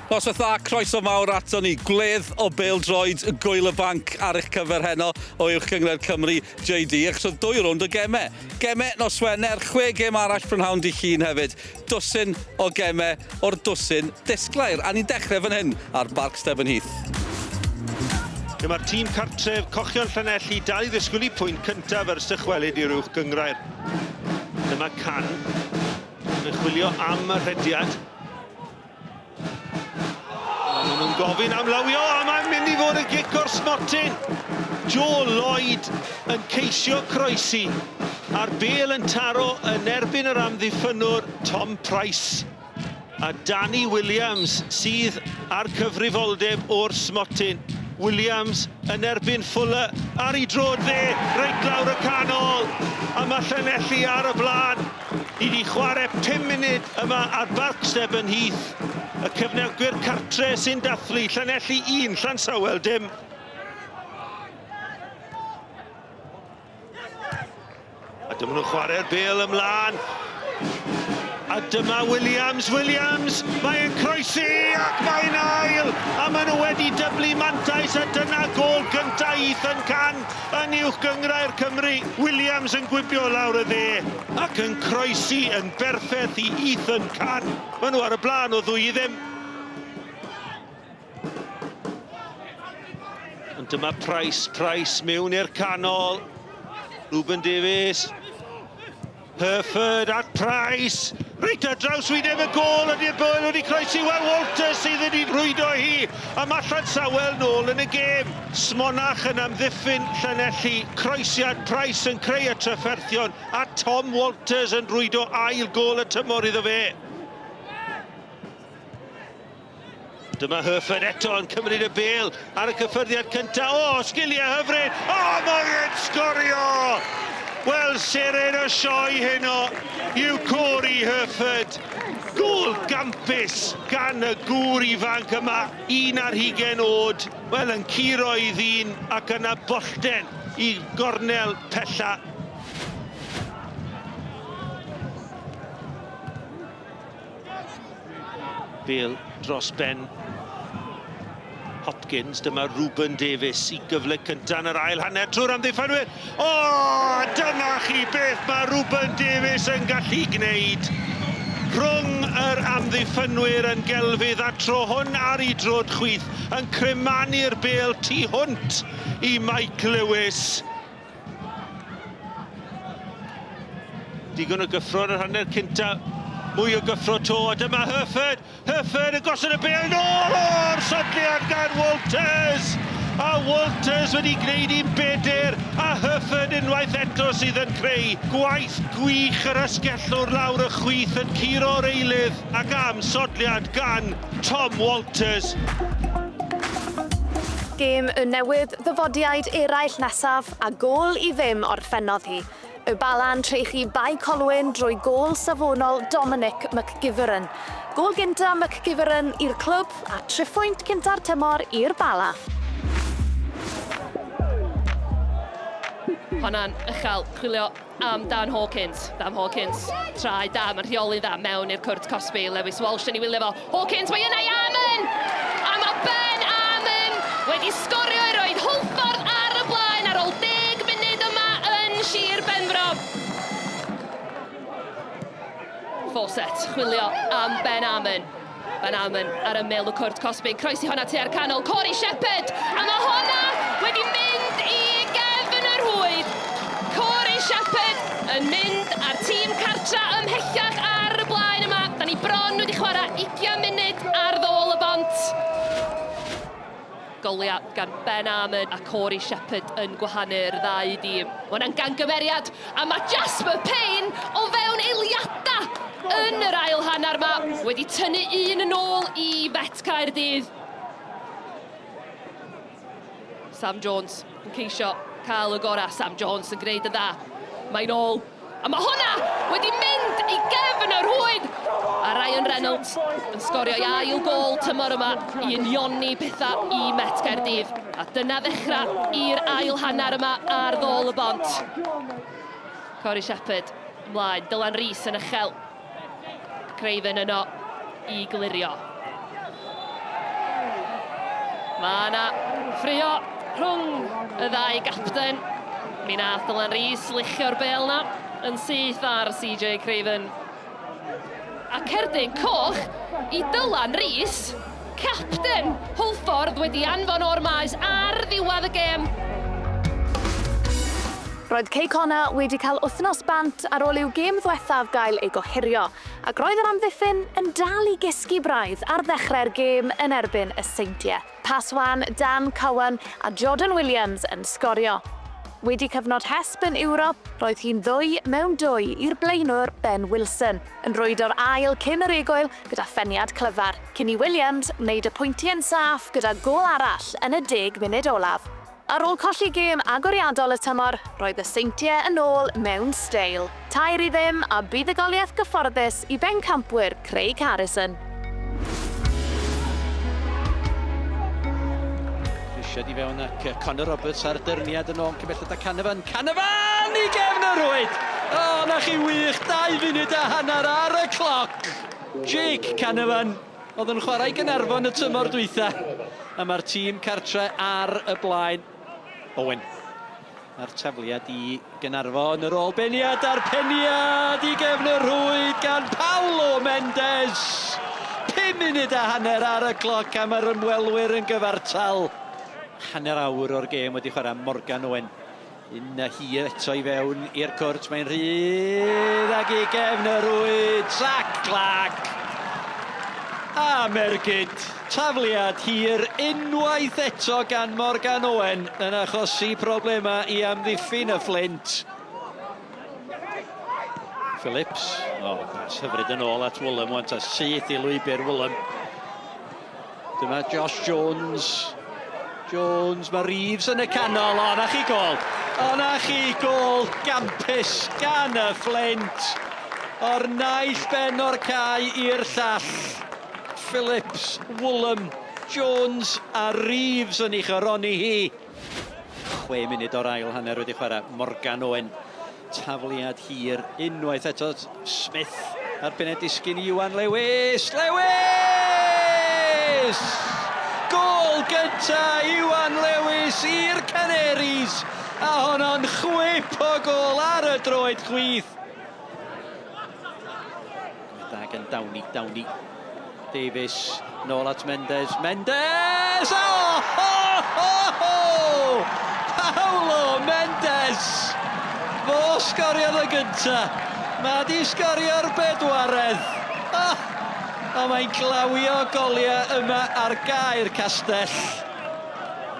Os oedd dda, croeso mawr ato ni. Gwledd o bêl-droed gwyl y banc ar eich cyfer heno o uwch cyngred Cymru JD. Ac so 2 rownd o gemau. Gemau nos Wener, 6 gem arall prynhawn di llun hefyd. Dwsin o gemau o'r dwsin disglair. A ni'n dechrau fan hyn ar Barc Stefan Heath. Mae'r tîm cartref cochion Llanelli dal i ddisgwyl i pwynt cyntaf ar dychwelyd i'r uwch gyngrair. Dyma Can yn chwilio am y rhediad. Maen nhw'n gofyn am lawio, a mae'n mynd i fod yn gic o'r smotyn. Joe Lloyd yn ceisio croesi, a'r bêl yn taro yn erbyn yr amddiffynwr Tom Price. A Danny Williams sydd ar cyfrifoldeb o'r smotyn. Williams yn erbyn Fuller ar ei drod dde, reit lawr y canol. A mae Llanelli ar y blaen. Ni wedi chwarae 5 munud yma ar Barc Stefan Heath. Y cefnogwyr cartre sy'n dathlu, Llanelli 1, Llansawel dim. A dyma nhw'n chwarae'r bêl ymlaen. A dyma Williams, mae'n croesi ac mae'n ail. A maen nhw wedi dyblu mantais a dyna gol gynta Heath yn Can yn uwch gyngrair Cymru. Williams yn gwibio lawr y dde ac yn croesi yn berffaith i Heath yn Can. Maen nhw ar y blaen o 2 ddim. Ond dyma Price mewn i'r canol. Ruben Davies. Herford at Price. Reit ar draws wyneb y gol ydy'r bwyl wedi croesi. Wel, Walters sydd wedi rhwydo hi. A mae Llansawel nôl yn y gêm. Smonach yn amddiffyn Llanelli. Croesiad Price yn creu y trafferthion. A Tom Walters yn rhwydo ail gol y tymor iddo fe. Dyma Herford eto yn cymryd y bêl ar y cyffyrddiad cyntaf. O, sgiliau hyfryd. O, mae'n Sgorio! Wel, seren o sioe heno yw Corey Herford. Gôl gampus gan y gŵr ifanc yma, 1 ar 20 oed. Wel, yn curo i ddyn ac yna bollten i gornel pella. Bêl dros ben Hopkins, dyma Ruben Davies i gyfle cyntaf yn yr ail hanner trwy'r amddiffynwyr. O, dyna chi beth mae Ruben Davies yn gallu gwneud. Rhwng yr amddiffynwyr yn gelfydd a tro hwn ar ei drod chwith yn cremanu'r bêl tu hwnt i Mike Lewis. Digon o gyffro yn yr hanner cyntaf. Mwy o gyffro to, a dyma Herford yn gosod y bêl nôl o'r sodliad gan Walters. A Walters wedi gwneud i'n bedyr, a Herford unwaith eto sydd yn creu. Gwaith gwych yr ysgellwr lawr y chwith yn curo'r eilydd, ac am sodliad gan Tom Walters. Gêm y newydd, ddyfodiaid eraill nesaf a gôl i ddim orffennodd hi. Y Bala'n treichu Bae Colwyn drwy gôl safonol Dominic McGivern. Gôl gynta McGivern i'r clwb a 3 phwynt cynta'r tymor i'r Bala. Honna'n uchel chwilio am Dan Hawkins. Dan Hawkins trai da, mae'n rheoli dda mewn i'r cwrt Cosby. Lewis Walsh yn ei wylio fo. Hawkins, mae yna i Amon! A mae Ben Amon wedi sgorio i roed Hwlffordd ar y blaen ar ôl 10 munud yma yn Sir Benfro. Fawcett chwilio am Ben Amon. Ben Amon ar ymyl y cwrt Cosby. Croesi honna tua'r canol. Corey Shepherd. A mae honna wedi mynd i gefn yr hwyd. Corey Shepherd yn mynd â'r tîm cartra ymhellach ar y blaen yma. Da ni bron wedi chwarae 20 munud ar ddôl y bont. Golia gan Ben Amon a Corey Shepherd yn gwahanu'r ddau dîm. Mae hwnna'n gangymeriad a mae Jasper Payne o fewn eiliada yn yr ail hanner yma wedi tynnu un yn ôl i Met Cardiff. Sam Jones yn ceisio cael y gorau. Sam Jones yn gwneud y dda. Mae'n ôl. A mae hwnna wedi mynd i gefn yr hwyd. A Ryan Reynolds yn sgorio i ail gôl tymor yma i unioni pethau i Met Cardiff. A dyna ddechrau i'r ail hanner yma ar ddôl y bont. Corey Shepherd ymlaen. Dylan Rees yn uchel. Craven yno i glirio. Mae yna ffrio rhwng y ddau gapten. Mi nath Dylan Rhys lichio'r bel na yn syth ar CJ Craven. A cerdyn coch i Dylan Rhys, capten Hwlffordd wedi anfon o'r maes ar ddiwedd y gêm. Roedd Connah wedi cael wythnos bant ar ôl i'w gêm ddiwethaf gael ei gohirio, ac roedd yr amddiffyn yn dal i gysgu braidd ar ddechrau'r gêm yn erbyn y Seintiau. Paswan, Dan Cowan a Jordan Williams yn sgorio. Wedi cyfnod hesp yn Ewrop, roedd hi'n 2-2 i'r blaenwr Ben Wilson, yn rhoido'r ail cyn yr egwyl gyda ffeniad clyfar, cyn i Williams wneud y pwyntiau'n saff gyda gôl arall yn y 10 munud olaf. Ar ôl colli gêm agoriadol y tymor, roedd y Seintiau yn ôl mewn steil. 3-0 a buddugoliaeth gyfforddus i bencampwyr Caernarfon. Di fewn ac Connor Roberts ar dyrniad yn ôl cymellad a Caernarfon i gefn y rwyd! O, na chi wych, 2 munud a hanner ar y cloc. Jake Caernarfon oedd yn chwarae Caernarfon y tymor dwytha. A mae'r tîm cartre ar y blaen. Owen. A'r tafliad i Caernarfon yr ôl beniad a'r peniad i gefn y rwyd gan Paolo Mendes. 5 munud a hanner ar y cloc am yr ymwelwyr yn gyfartal. Hanner awr o'r gêm wedi chwarae Morgan Owen. Un hi eto i fewn i'r cwrt, mae'n rhydd ag i gefn y rwyd, sac clac. A mergyd, tafliad hir unwaith eto gan Morgan Owen yn achosi problema i amddiffyn y Flint. Phillips, hyfryd yn ôl at Woolham, want a syth i lwybr Woolham. Dyma Josh Jones. Mae Reeves yn y canol, o na chi gol. O na chi gol gampus gan y Flint. O'r naill ben o'r cae i'r llall. Phillips, Woolham, Jones a Reeves yn ei chyroni hi. 6 munud o'r ail hanner wedi chwarae Morgan Owen. Tafliad hir unwaith eto Smith ar bened disgyn i Iwan Lewis. Gol gynta Iwan Lewis i'r Canaries, a honno'n chwip o gol ar y droed chwith. Dag yn Downie. Davies, nôl at Mendes. Paolo Mendes! Fo sgorio'r y gynta. Mae di sgorio'r bedwaredd. A mae'n glawio goliau yma ar gair castell.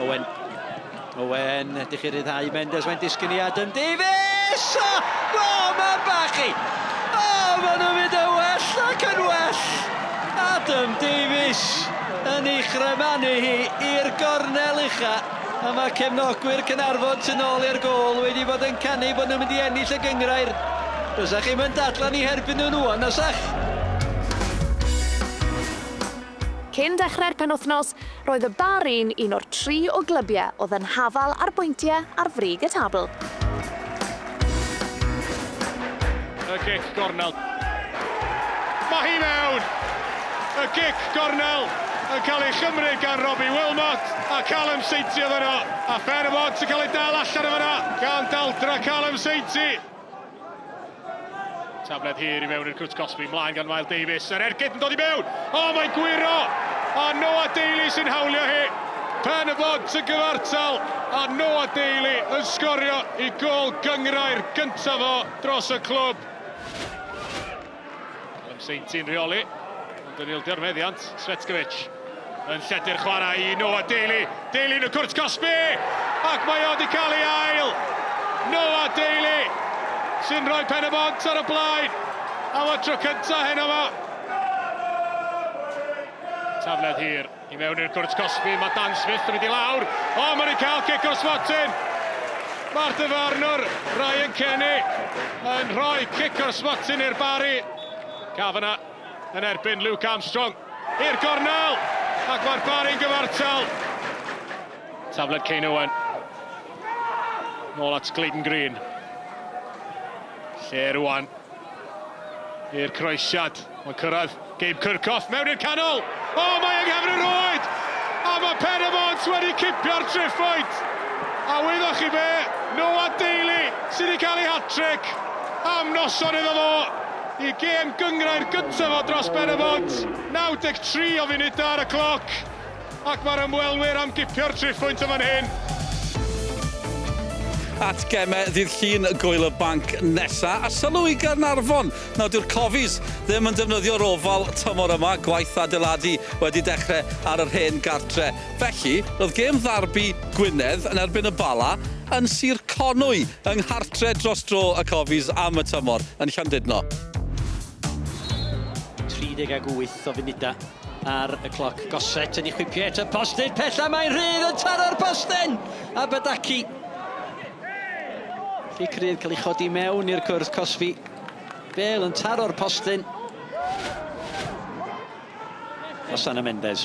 Owen, edrych i ryddhau Mendes, mae'n disgyn i Adam Davies! Mae'n bachu! Ma'n mynd yn well ac yn well! Adam Davies yn ei chrymannu hi i'r gornel ucha. A mae cefnogwyr Caernarfon tu nôl i'r gôl wedi bod yn canu bod nhw'n mynd i ennill y gyngrair. Fysach chi'n mynd dadlan i herbyn nhw nhw, nasach? Cyn dechrau'r penwythnos, roedd y Barin un o'r 3 o glybiau oedd yn hafal ar bwyntiau ar frig y tabl. Y gic gornel. Mae hi mewn! Y gic gornel yn cael ei chymryd gan Robbie Wilmot a Callum Sainty oedd yno. A Penybont yn cael ei dal allan o fyna gan daldra Callum Sainty. Tabled hir i mewn i'r cwrt Cosby, mlaen gan Miles Davies. Yr ergyd yn dod i mewn. Mae'n gwiro! A Noah Daly sy'n hawlio hi. Penybont yn gyfartal. A Noah Daly yn sgorio i gol gyngrair gyntaf o dros y clwb. Yn Sainty'n rheoli. Ond yn ildio meddiant, Svetkovic. Yn lledu'r chwarae i Noah Daly. Daly yn y cwrt Cosby. Ac mae o wedi cael ei ail. Noah Daly sy'n rhoi Penybont ar y blaen. A mae tro cynta heno yma. Tafled hir i mewn i'r cwrt Cosby. Mae Dan Smith yn mynd i lawr. Mae'n cael cic o'r smotin. Mae'r dyfarnwr Ryan Kenny yn rhoi cic o'r smotin i'r Bari. Caernarfon yn erbyn Luke Armstrong i'r gornel. Ac mae'r Bari'n gyfartal. Tafled Kane Owen. Nôl at Clayton Green. Lle rwan i'r croesiad. Mae'n cyrraedd Gabe Kirkhoff mewn i'r canol. Mae yng nghefn y rwyd! A mae Penybont wedi cipio'r triffwynt. A wyddwch chi be, Noah Daly sydd wedi cael ei hat-trick am noson iddo fo. I gêm gyngrair gyntaf o dros Penybont. 93 o funudau ar y cloc. Ac mae'r ymwelwyr am gipio'r triffwynt yma'n hyn. At gemau ddydd llun gwyl y banc nesa a sylw i Caernarfon. Nawr dyw'r cofis ddim yn defnyddio'r ofal tymor yma, gwaith adeiladu wedi dechrau ar yr hen gartre. Felly, roedd gêm ddarbu Gwynedd yn erbyn y Bala yn Sir Connah yng nghartre dros dro y cofis am y tymor yn Llandudno. 38 o funudau ar y cloc. Goset yn ei chwipio et y postyn. Pella mae'n rhydd yn taro'r postyn. A Badaci. Fi Crydd cael ei chodi mewn i'r cwrdd Cosfi. Bale yn taro'r postyn. Osana Mendes.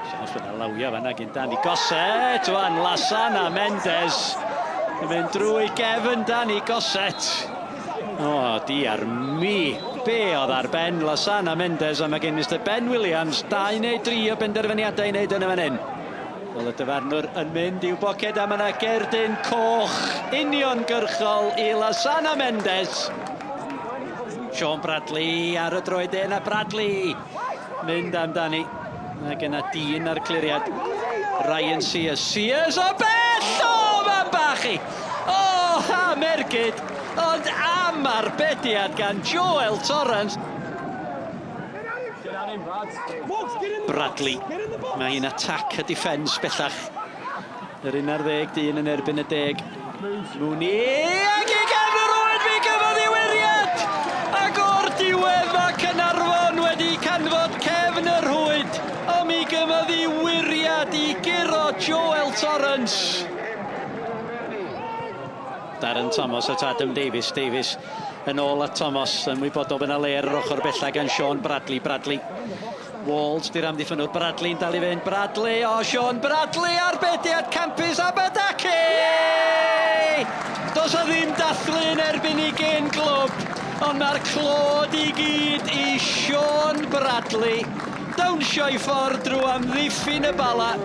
Siawns bod yna lawio fanna gyn Dani. Goset, wan, Lasana Mendes. Yn mynd drwy gefn Dani Goset. O, di ar mi. Be oedd ar ben Lasana Mendes a mae gen Mr Ben Williams 2 neu 3 o benderfyniadau i wneud yn y fan hyn. Wel, y dyfarnwr yn mynd i'w boced am yna gerdyn coch uniongyrchol i Lasana Mendes. Sean Bradley ar y droeden a Bradley. Mynd amdani. Mae gen a dyn ar cliriad. Ryan Sears. Sears o bell! O, ma'n bachu! O, ha, mergyd! Ond am arbediad gan Joel Torrance. Bradley. Mae un atac a defence bellach. Yr 11 dyn yn erbyn y 10. Mooney ac i gefn yr oed fi gyfodd i wiriad! Ac o'r diwedd mae Caernarfon wedi canfod cefn yr hwyd. O mi gyfodd i wiriad i guro Joel Torrance. Darren Thomas at Adam Davies. Davies yn ôl at Thomas yn wybodol yn y le ar yr ochr bella gan Sean Bradley. Walls di'r amddiffynwr. Bradley'n dal i fynd. Bradley, o Sean Bradley arbediad campus a Badaci! Does o ddim dathlu yn erbyn i gen glwb, ond mae'r clod i gyd i Sean Bradley. Dawnsio i ffordd drwy amddiffyn y Bala.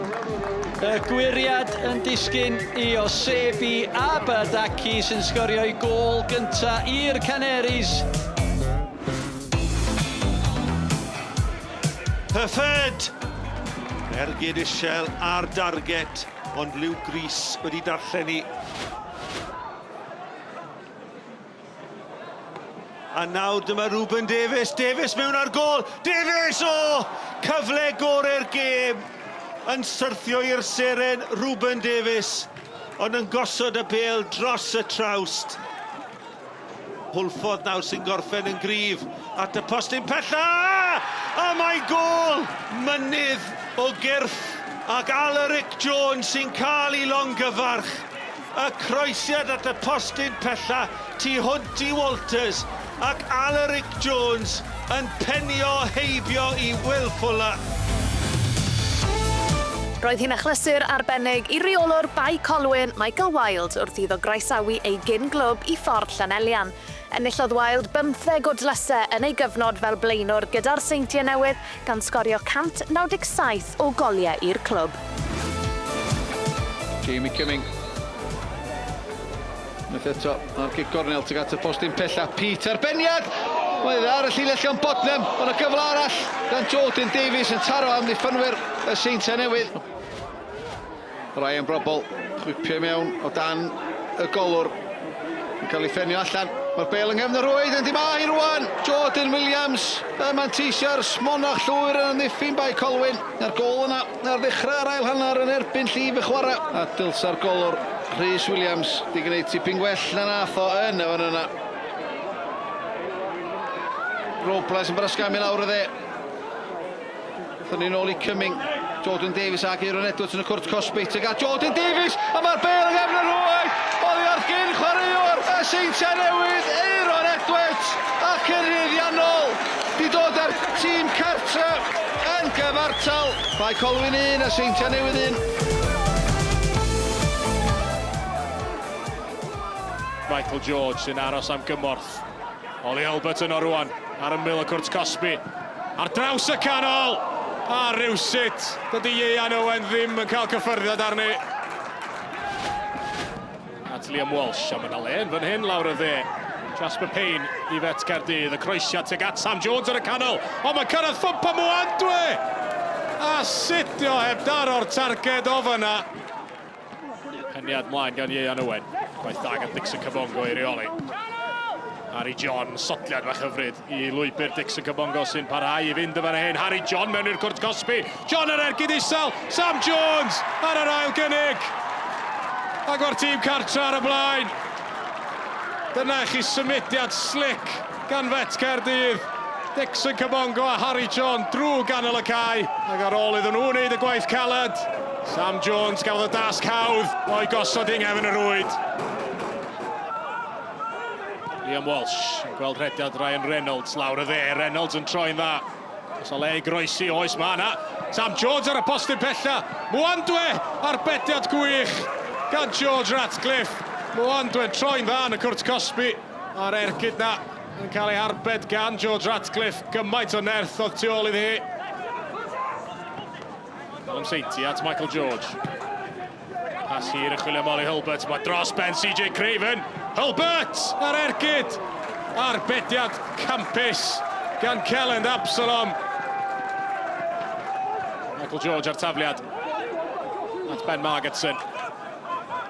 Y gwiriad yn disgyn i Osebi a Badaci sy'n sgorio i gôl gynta i'r Canaries. Hyffed! Ergyd Ishel ar darget, ond Liw Gris wedi darllen i. A nawr dyma Ruben Davies. Davies mewn ar gôl. Davies! O! Cyfle gorau'r gêm. Yn syrthio i'r seren Ruben Davies. Ond yn gosod y bêl dros y trawst. Hwlffordd nawr sy'n gorffen yn gryf at y postyn pella! A mae gôl! Mynydd o gyrff ac Alaric Jones sy'n cael ei longyfarch. Y croesiad at y postyn pella tu hwnt i Walters ac Alaric Jones yn penio heibio i Will Fuller. Roedd hi'n achlysur arbennig i reolwr Bae Colwyn, Michael Wilde, wrth iddo groesawu ei gyn-glwb i ffordd Llanellian. Enillodd Wilde 15 o dlysau yn ei gyfnod fel blaenwr gyda'r Seintiau Newydd gan sgorio 197 o goliau i'r clwb. Jamie Cumming. Nath eto ar gig gornel tuag at y postyn pella. Peter Beniad! Mae ar y llinell gan Bodnam, ond y gyfle arall gan Jordan Davies yn taro am ddiffynwyr y Seintiau Newydd. Ryan Brobl chwipio mewn o dan y golwr yn cael ei ffenio allan. Mae'r bêl yng nghefn yr oed yn dimahi rwan. Jordan Williams y manteisia'r smonach llwyr yn amddiffyn Bae Colwyn. Na'r gôl yna ar ddechrau ar ail hanner yn erbyn llif y chwarae. A dylsa'r golwr Rhys Williams di gwneud tipyn gwell na nath o yn y fan yna. Robles yn brysgamu lawr y dde. Thyn ni'n ôl i Cumming. Jordan Davies ag Aaron Edwards yn y cwrt Cosby. Tuag at Jordan Davies a mae'r bêl yng nghefn yr oed. Oddi ar gyn chwaraewr y Seintiau Newydd, Aaron Edwards ac yn rhyddiannol. Di dod ar tîm cartre yn gyfartal. Bae Colwyn 1 a Seintiau Newydd 1. Michael George sy'n aros am gymorth. Oli Albert yno rwan ar ymyl y cwrt Cosby. Ar draws y canol. A rywsut, dydy Ieuan Owen ddim yn cael cyffyrddiad arni. At Liam Walsh, a mae'n le yn fan hyn lawr y dde. Jasper Payne i Met Cardiff, y croesiad tuag at Sam Jones ar y canol. O, mae'n cyrraedd ffwmp am Mwandwe! A sitio heb daro'r targed o fyna. Penniad mlaen gan Ieuan Owen. Gwaith da gan Dixon Cabongo i reoli. Harry John, sotliad fach hyfryd i lwybr Dixon Cabongo sy'n parhau i fynd yma hyn. Harry John mewn i'r cwrt Cosby. John ar ergyd isel. Sam Jones ar yr ail gynnig. Ac o'r tîm cartra ar y blaen. Dyna chi symudiad slick gan Met Cardiff. Dixon Cabongo a Harry John drwy ganol y cae. Ac ar ôl iddyn nhw wneud y gwaith caled. Sam Jones gafodd y dasg hawdd o'i gosod Ingham yn y rwyd. Liam Walsh yn gweld rhediad Ryan Reynolds lawr y dde. Reynolds yn troi'n dda. Os o le i groesi oes ma na. Sam Jones ar y postyn pella. Mwandwe ar bediad gwych gan George Ratcliffe. Mwandwe troi'n dda yn y cwrt Cosby. A'r ergyd na yn cael ei harbed gan George Ratcliffe. Gymaint o nerth oedd tu ôl iddi hi. Callum Sainty at Michael George. Pas hir yn chwilio Molly Hulbert. Mae dros ben CJ Craven. Hulbert ar ergyd. Arbediad campus gan Celyn Absalom. Michael George ar tafliad. At Ben Margetson.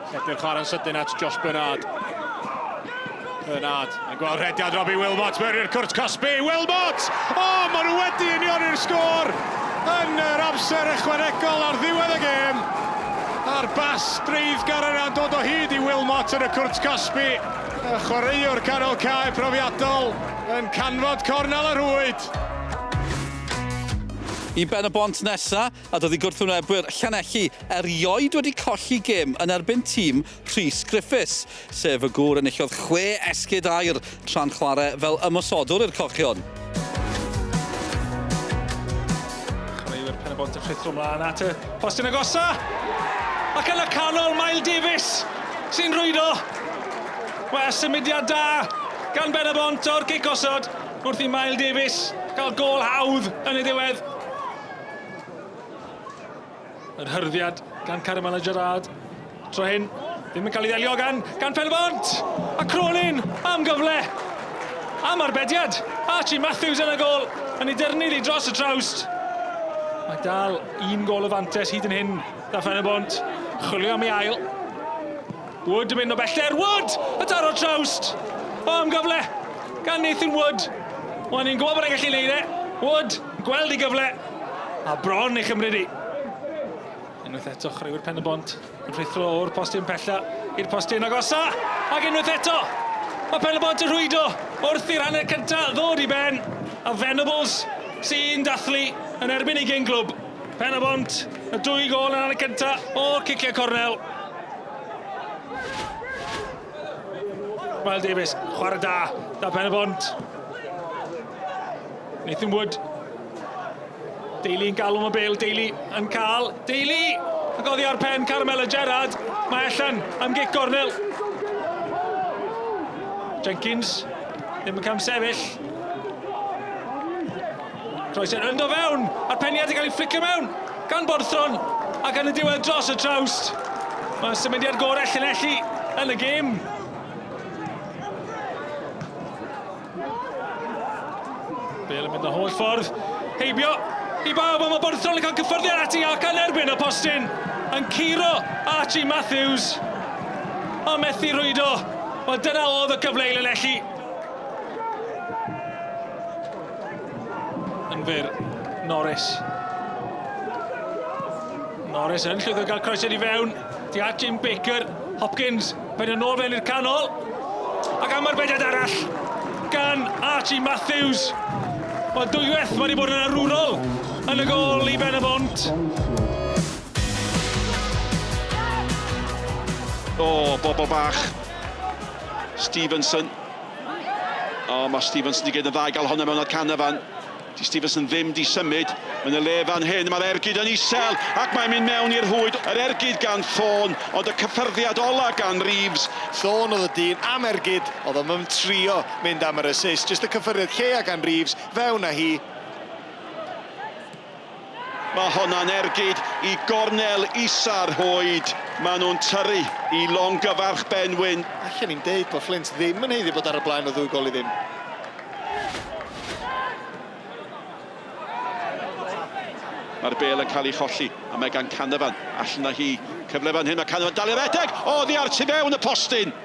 Lledau'r chwarae'n sydyn at Josh Bernard. Bernard yn gweld rhediad Robbie Wilmot mewn i'r cwrt Cosby. Wilmot! O, maen nhw wedi union i'r sgôr yn yr amser ychwanegol ar ddiwedd y gêm. A'r bas dreiddgar yna'n dod o hyd i Wilmot yn y cwrt Cosby. Y chwaraewr canol cae profiadol yn canfod cornel y rwyd. I Penybont nesa, a doedd i gwrthwynebwyr Llanelli erioed wedi colli gêm yn erbyn tîm Rhys Griffiths, sef y gŵr enillodd 6 esgid air tra'n chwarae fel ymosodwr i'r cochion. Chwaraewyr Penybont yn ffrithro mlaen at y postyn agosa. Ac yn y canol, Mael Davies sy'n rwydo. Mae symudiad da gan Penybont o'r gic osod wrth i Mael Davies cael gôl hawdd yn y diwedd. Yr hyrddiad gan Caramel Gerard. Tro hyn, ddim yn cael ei ddelio gan Penybont. A Cronin am gyfle. Am arbediad. Archie Matthews yn y gôl. Yn ei dyrnydd i dros y trawst. Mae dal un gôl o fantes hyd yn hyn. Da Penybont. Chwilio am ei ail. Wood yn mynd o bellter. Wood! Y taro trawst. O am gyfle. Gan Nathan Wood. Wel, ni'n gwybod bod e'n gallu neud e. Wood, gweld ei gyfle. A bron i chymryd i. Unwaith eto, chwaraewyr Penybont yn ffrithro o'r postyn pella i'r postyn agosa. Ac unwaith eto, mae Penybont yn rhwydo wrth i'r hanner cyntaf ddod i ben. A Venables sy'n dathlu yn erbyn ei gynglwb. Penybont, y 2 gôl yn hanner cyntaf o'r ciciau cornel. Mael Davies, chwarae da Penybont. Nathan Wood. Daly yn galw am y bêl, Daly yn cael. Daly! Ac oddi ar pen Caramel Gerard. Mae allan am gic gornel. Jenkins ddim yn cam sefyll. Croesen yn do fewn. A'r peniad yn cael ei fflicio mewn. Gan Borthron. Ac yn y diwedd dros y trawst. Mae symudiad gorau Llanelli yn y gêm. Bêl yn mynd o holl ffordd. Heibio i bawb am y Borthron yn cael cyffyrddiad ati ac yn erbyn y postyn. Yn curo Archie Matthews. O methu rwydo. O dyna oedd y cyfle i Llanelli. Yn fyr, Norris. Norris yn llwyddo gael croesiad i fewn. Ti at Jim Baker. Hopkins, pen yn ôl fewn i'r canol. Ac am arbediad arall gan Archie Matthews. O dwywaith mae wedi bod yn arwrol yn y gôl i Penybont. O, bobl bach. Stevenson. O, mae Stevenson wedi gwneud yn dda i gael hwnna mewn o'r Caernarfon. Di Stevenson ddim di symud. Mae'n y le fan hyn, mae'r ergyd yn isel ac mae'n mynd mewn i'r hwyd. Yr ergyd gan Thorn, ond y cyffyrddiad ola gan Reeves. Thorn oedd y dyn am ergyd, oedd o'n trio mynd am yr assist. Just y cyffyrddiad lleia gan Reeves, fewn â hi. Mae hwnna'n ergyd i gornel isa'r Hwyd. Maen nhw'n tyrru i longyfarch Benwyn. Allan ni'n deud bod Flint ddim yn heiddi bod ar y blaen o 2 gol i ddim. Mae'r bêl yn cael ei cholli, a mae gan Caernarfon. Allan na hi, cyfle fan hyn, mae Caernarfon dal i'r redeg. O, ddiar tu fewn y postyn.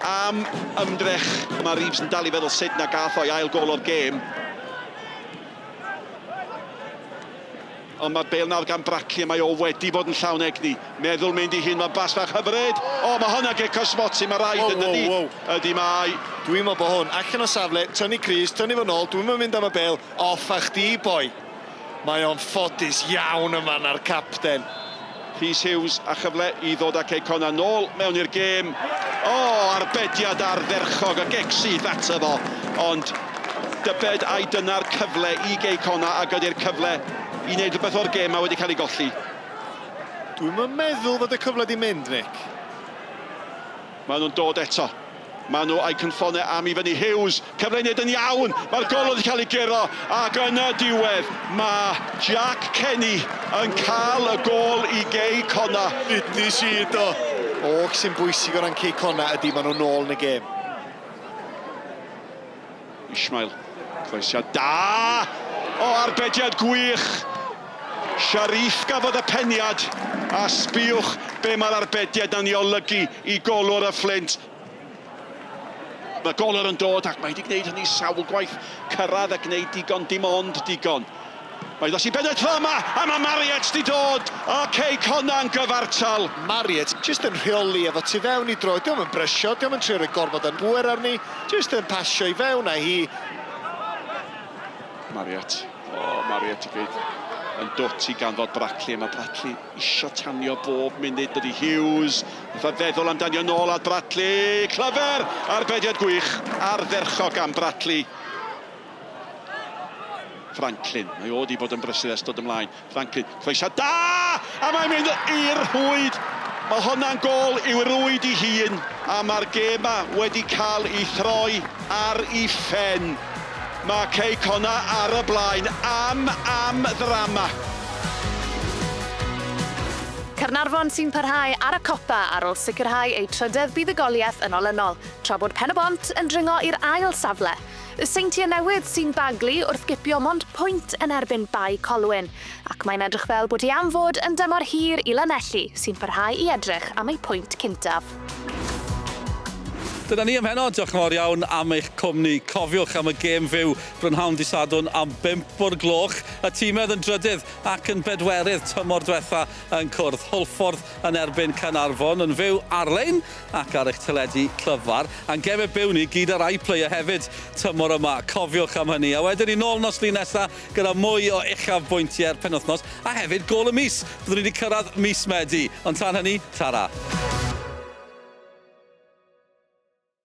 Am ymdrech, mae Reeves yn dal i feddwl sut na gath o'i ail gol o'r gêm. Ond mae'r bêl nawr gan Brackley, mae o wedi bod yn llawn egni. Meddwl mynd i hun, mae'n bas fach hyfryd. O, mae hwnna gen cosmoti, mae rhaid yn ydi. Ydi mai. Dwi'n meddwl bod hwn allan o safle, tynnu Cris, tynnu fo nôl, dwi'n mynd am y bêl, off a chdi, boi. Mae o'n ffodus iawn yma na'r capten. Rhys Hughes a chyfle i ddod â Connah nôl mewn i'r gêm. O, arbediad ardderchog, y gegsydd ato fo. Ond dybed ai dyna'r cyfle i Connah a gyda'r cyfle i wneud rhywbeth o'r gêm a wedi cael ei golli. Dwi'n meddwl fod y cyfle di mynd, Nick. Maen nhw'n dod eto. Maen nhw a'i cynffonau am i fyny. Hughes, cyfle i wneud yn iawn. Mae'r gol wedi cael ei giro. Ac yn y diwedd, mae Jack Kenny yn cael y gol i Connah. Nid si do. O, sy'n bwysig o ran Connah ydy maen nhw nôl yn y gêm. Ismail, croesiad da! O, arbediad gwych! Sharif gafodd y peniad, a sbiwch be mae'r arbediad yn ei olygu i golwr y Flint. Mae golwr yn dod ac mae wedi gwneud hynny sawl gwaith cyrraedd a gwneud digon, dim ond digon. Mae ddos i Pennod yma, a mae Marriott di dod, a Connah yn gyfartal. Marriott, jyst yn rheoli efo tu fewn i droed, diolch yn brysio, diolch yn trio gorfod yn bwyr arni, jyst yn pasio i fewn a hi. Marriott, Marriott i gyd yn dwt i ganfod Brackley, mae Brackley isio tanio bob munud dydy Hughes. Fatha feddwl amdanio nôl at Brackley, clyfer, arbediad gwych, ardderchog am Brackley. Franklin, mae o wedi bod yn brysur ers dod ymlaen. Franklin, croesiad da! A mae'n mynd i'r Hwyd. Mae hwnna'n gol i'w Rwyd i hun. A mae'r gêm wedi cael ei throi ar ei phen. Mae Connah ar y blaen am ddrama. Caernarfon sy'n parhau ar y copa ar ôl sicrhau ei trydydd buddugoliaeth yn olynol, tra bod Penybont yn dringo i'r ail safle. Y Seintiau newydd sy'n baglu wrth gipio mond pwynt yn erbyn Bae Colwyn, ac mae'n edrych fel bod hi am fod yn dymor hir i Llanelli sy'n parhau i edrych am ei pwynt cyntaf. Dyna ni ym Pennod, diolch yn fawr iawn am eich cwmni. Cofiwch am y gêm fyw brynhawn dy Sadwrn am 5 o'r gloch. Y tîmedd yn drydydd ac yn bedwerydd tymor diwetha yn cwrdd. Holffordd yn erbyn Caernarfon yn fyw ar-lein ac ar eich teledu clyfar. A'n gemau byw ni gyd ar iPlayer hefyd tymor yma. Cofiwch am hynny. A wedyn ni nôl nos lun nesaf gyda mwy o uchaf bwyntiau'r penwythnos a hefyd gol y mis. Byddwn ni wedi cyrraedd mis Medi. Ond tan hynny, tara.